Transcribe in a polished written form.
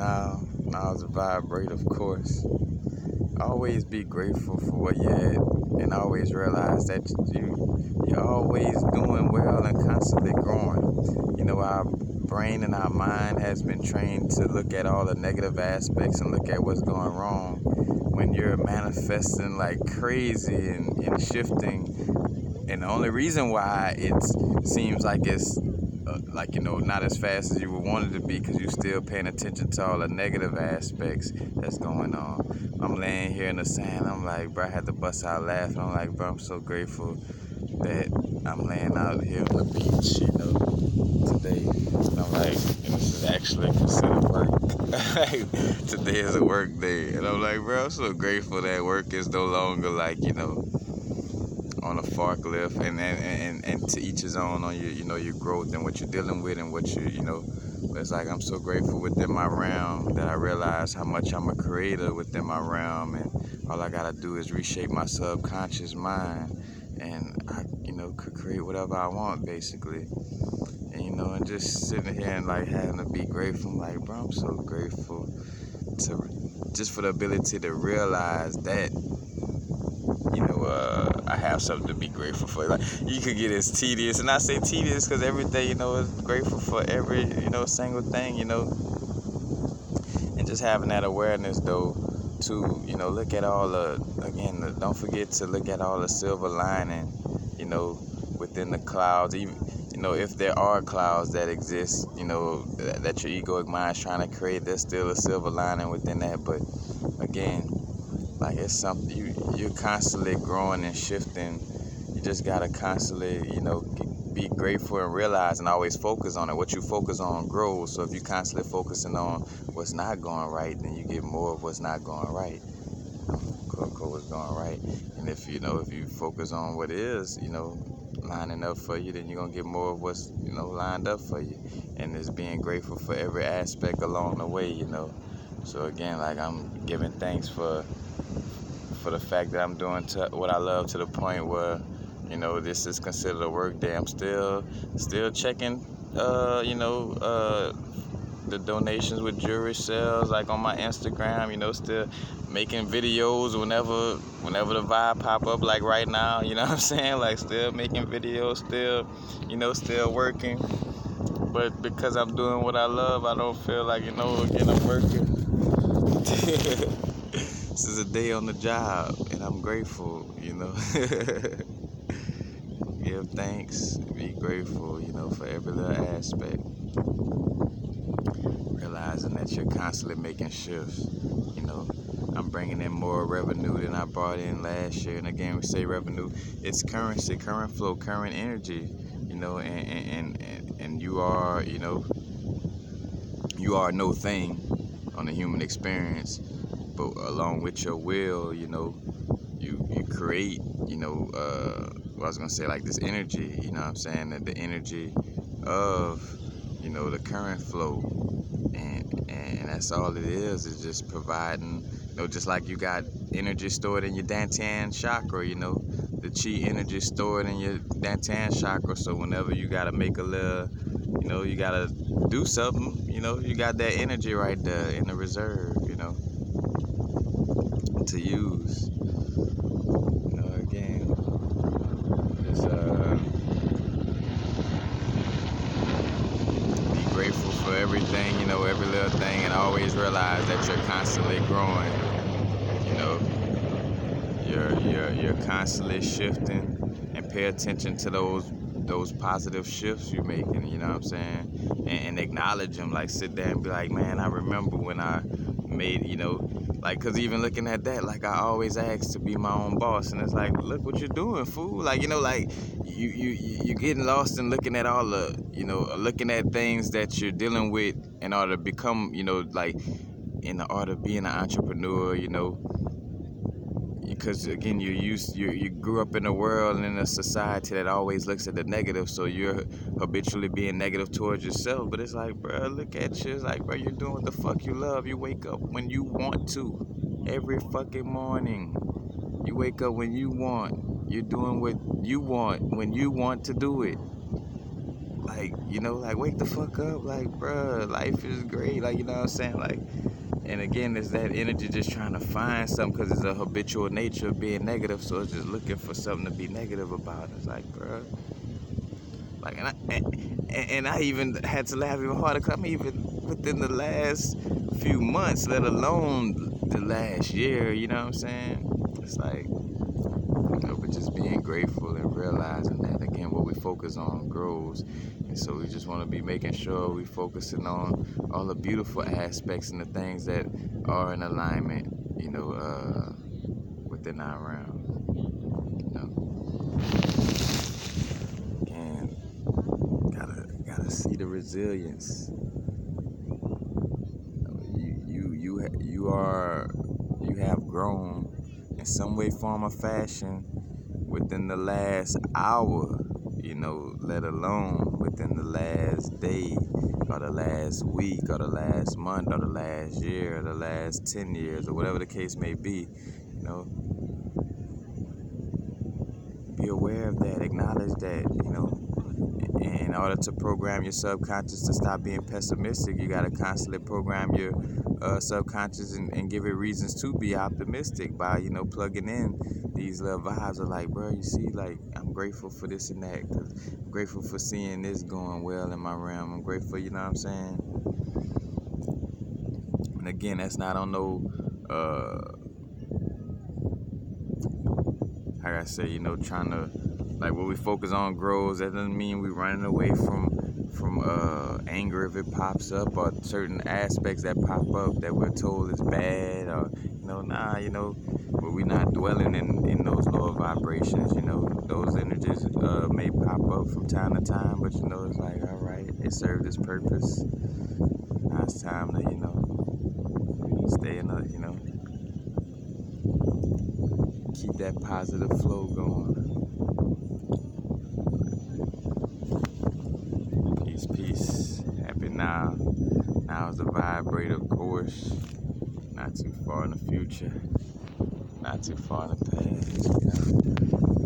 Now it's vibrate, of course. Always be grateful for what you had, and always realize that you're always doing well and constantly growing. Our brain and our mind has been trained to look at all the negative aspects and look at what's going wrong. When you're manifesting like crazy and shifting, and the only reason why it seems like it's not as fast as you would want it to be, because you're still paying attention to all the negative aspects that's going on. I'm laying here in the sand. I'm like, bro, I had to bust out laughing. I'm like, bro, I'm so grateful that I'm laying out here on the beach, today. And I'm like, and this is actually considered work. Today is a work day. And I'm like, bro, I'm so grateful that work is no longer on a forklift, and to each his own on your growth and what you're dealing with and what but it's like I'm so grateful within my realm that I realize how much I'm a creator within my realm, and all I gotta do is reshape my subconscious mind, and I could create whatever I want basically. And just sitting here and like having to be grateful. I'm like, bro, I'm so grateful just for the ability to realize that I have something to be grateful for. Like, you could get as tedious, and I say tedious because every day, is grateful for every, single thing, and just having that awareness though to, look at all don't forget to look at all the silver lining, within the clouds, even, if there are clouds that exist, that your egoic mind is trying to create, there's still a silver lining within that. But again, like, it's something you're constantly growing and shifting. You just gotta constantly, be grateful and realize and always focus on it. What you focus on grows. So if you're constantly focusing on what's not going right, then you get more of what's not going right. Quote unquote, what's going right. And if you focus on what is, lining up for you, then you're gonna get more of what's, lined up for you. And it's being grateful for every aspect along the way, So again, like, I'm giving thanks for the fact that I'm doing what I love to the point where, this is considered a work day. I'm still checking, the donations with jewelry sales, like on my Instagram, still making videos whenever the vibe pop up, like right now, you know what I'm saying? Like, still making videos, still working. But because I'm doing what I love, I don't feel like, again, I'm working. This is a day on the job, and I'm grateful, Give thanks, be grateful, for every little aspect. Realizing that you're constantly making shifts, I'm bringing in more revenue than I brought in last year. And again, we say revenue, it's currency, current flow, current energy, and you are, you are no thing on the human experience. But along with your will, you create, I was gonna say, like, this energy, what I'm saying, that the energy of, the current flow, and that's all it is just providing, just like you got energy stored in your Dantian chakra, the chi energy stored in your Dantian chakra. So whenever you gotta make a little, you gotta do something, you got that energy right there in the reserve, to use. Again, just be grateful for everything, every little thing, and always realize that you're constantly growing. You're constantly shifting, and pay attention to those positive shifts you're making, you know what I'm saying? And acknowledge them. Like, sit there and be like, man, I remember when I made, like, because even looking at that, like, I always ask to be my own boss, and it's like, look what you're doing, fool. Like, like, you getting lost in looking at all the, looking at things that you're dealing with in order to become, like, in the art of being an entrepreneur, because again, you grew up in a world and in a society that always looks at the negative, so you're habitually being negative towards yourself. But it's like, bro, look at you. It's like, bro, you're doing what the fuck you love. You wake up when you want to every fucking morning. You wake up when you want. You're doing what you want when you want to do it. like, like, wake the fuck up, like, bruh, life is great, like, you know what I'm saying, like, and again, it's that energy just trying to find something, because it's a habitual nature of being negative, so it's just looking for something to be negative about. It's like, bruh, like, and I even had to laugh even harder, because I'm even within the last few months, let alone the last year, you know what I'm saying, it's like, but just being grateful and realizing that, again, what we focus on grows. And so we just want to be making sure we focusing on all the beautiful aspects and the things that are in alignment, within our realm. Again, gotta see the resilience. You have grown in some way, form, or fashion within the last hour, let alone within the last day, or the last week, or the last month, or the last year, or the last 10 years, or whatever the case may be. Be aware of that, acknowledge that, in order to program your subconscious to stop being pessimistic, you got to constantly program your subconscious and give it reasons to be optimistic by, plugging in these little vibes of like, bro, you see, like, I'm grateful for this and that, 'cause I'm grateful for seeing this going well in my realm. I'm grateful, you know what I'm saying? And again, that's not on no, like I say, trying to, like, what we focus on grows. That doesn't mean we running away from anger if it pops up, or certain aspects that pop up that we're told is bad, or but we're not dwelling in those lower vibrations. Those energies may pop up from time to time, but it's like, all right, it served its purpose. Now it's time to stay in the keep that positive flow going. Peace. Happy now. Now is the vibrator course. Not too far in the future. Not too far in the past.